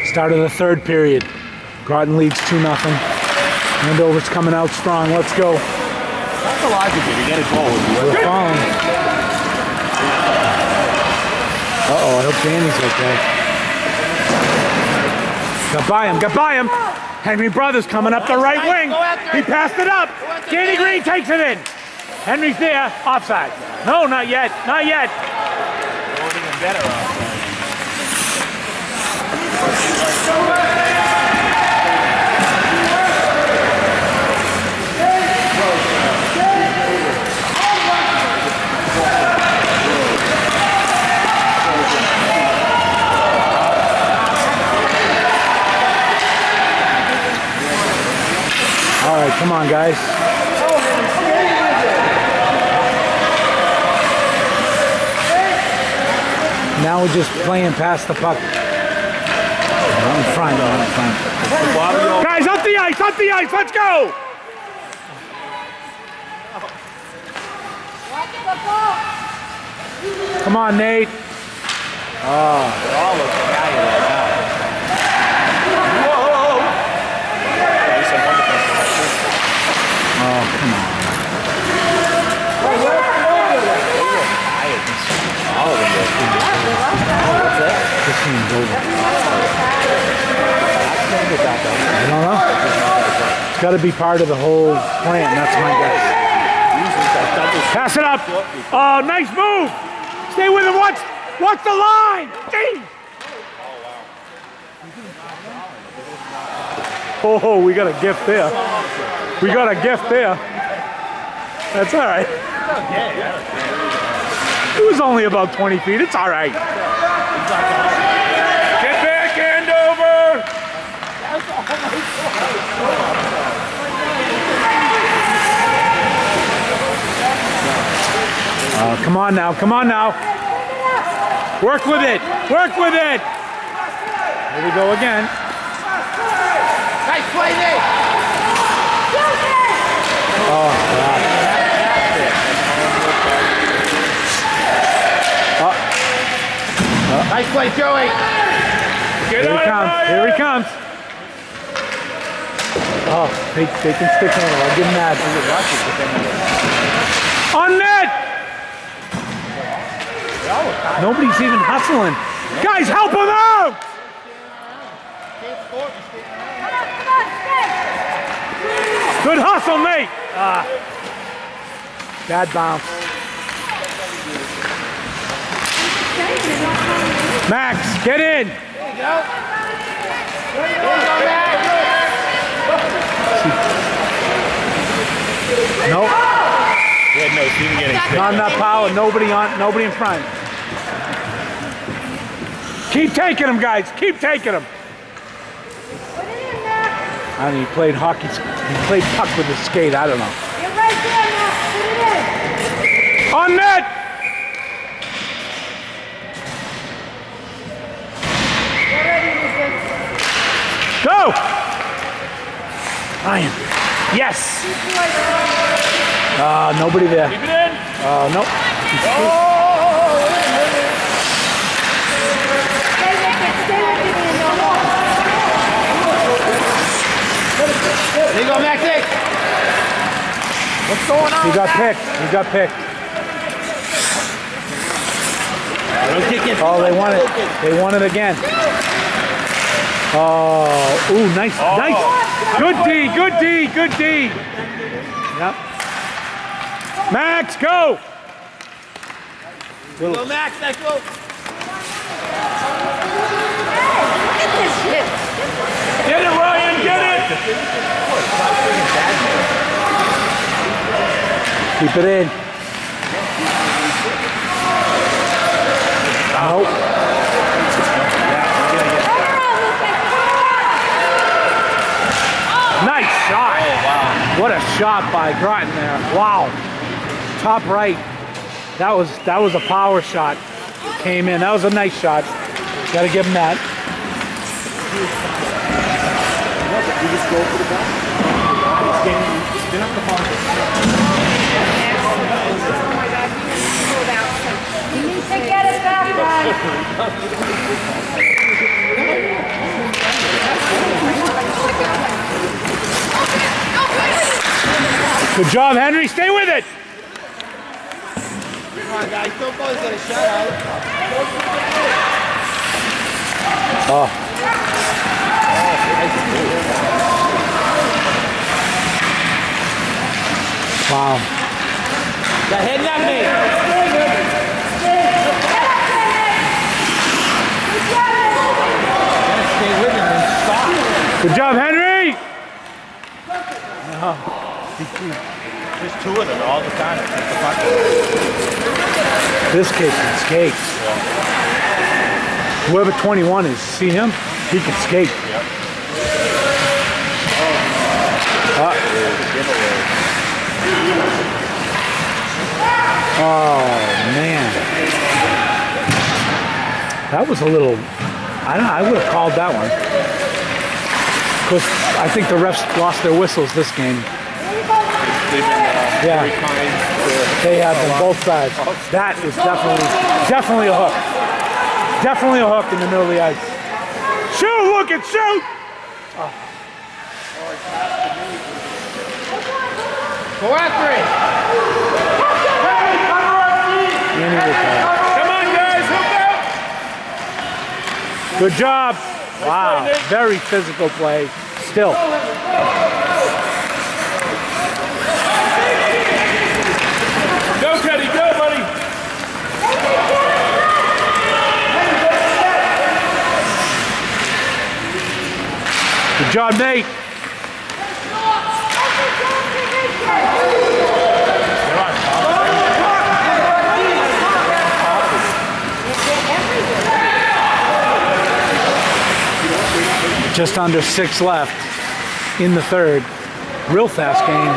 Start of the third period. Groton leads 2-0. Andover's coming out strong. Let's go. That's the logic here. You get a goal. We're following. Uh-oh, I hope Danny's okay. Got by him, got by him. Henry Brothers coming up the right wing. He passed it up. Danny Green takes it in. Henry's there. Offside. No, not yet. Not yet. Even better offside. All right, come on, guys. Now we're just playing past the puck. In front. Guys, up the ice, let's go! Come on, Nate. They're all looking at you right now. Oh, come on. All of them did. This team's over. I don't know. It's got to be part of the whole plan. That's my guess. Pass it up. Oh, nice move. Stay with it. Watch the line. Jeez. Oh, we got a gift there. We got a gift there. That's all right. It was only about 20 feet. It's all right. Get back, Andover! Come on now. Come on now. Work with it. Work with it. Here we go again. Nice play, Nate. Oh, God. Nice play, Joey. Here he comes. Here he comes. Oh, they can stick handle. I'll give him that. On net! Nobody's even hustling. Guys, help him out! Good hustle, Nate. Bad bounce. Max, get in. There you go. Nope. We had no team getting Not enough power. Nobody in front. Keep taking them, guys. Keep taking them. I don't know, he played hockey. He played puck with his skate. I don't know. You're right there, Max. Put it in. On net. Go! Ryan. Yes! Nobody there. Keep it in. Nope. Stay with it. Stay with it. There you go, Maxie. What's going on? He got picked. He got picked. Oh, they won it. They won it again. Oh, ooh, nice, nice. Good D, good D, good D. Yep. Max, go. Go, Max. Nice go. Look at this shit. Get it, Ryan. Get it. Keep it in. Nope. Nice shot. Oh, wow. What a shot by Groton there. Wow. Top right. That was a power shot. Came in. That was a nice shot. Got to give him that. You need to get it back, Ryan. Good job, Henry. Stay with it. Come on, guys. Don't boys get a shutout. Oh, wow. They're hitting at me. Gotta stay with him and stop. Good job, Henry. Just two of them all the time. It's the fucking. This kid can skate. Whoever 21 is, see him? He can skate. Oh, man. That was a little, I would have called that one. Because I think the refs lost their whistles this game. They've been Yeah. very kind to They had them both sides. That is definitely a hook. Definitely a hook in the middle of the ice. Shoot, look it, shoot! go after it. And he was out. Come on, guys. Hook up. Good job. Wow, very physical play. Still. Go, Teddy. Go, buddy. Good job, Nate. Just under 6 left in the third. Real fast game.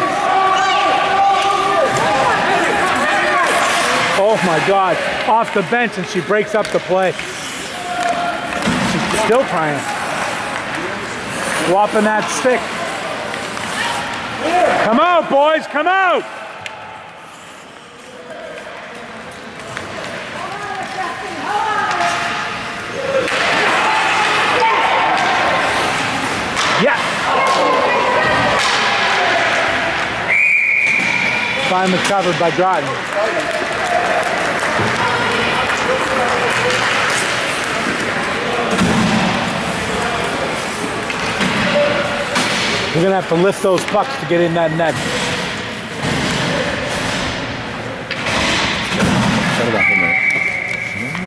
Oh my God, off the bench and she breaks up the play. She's still trying. Whopping that stick. Come out, boys, come out! Yeah. Finally covered by Groton. We're gonna have to lift those pucks to get in that net.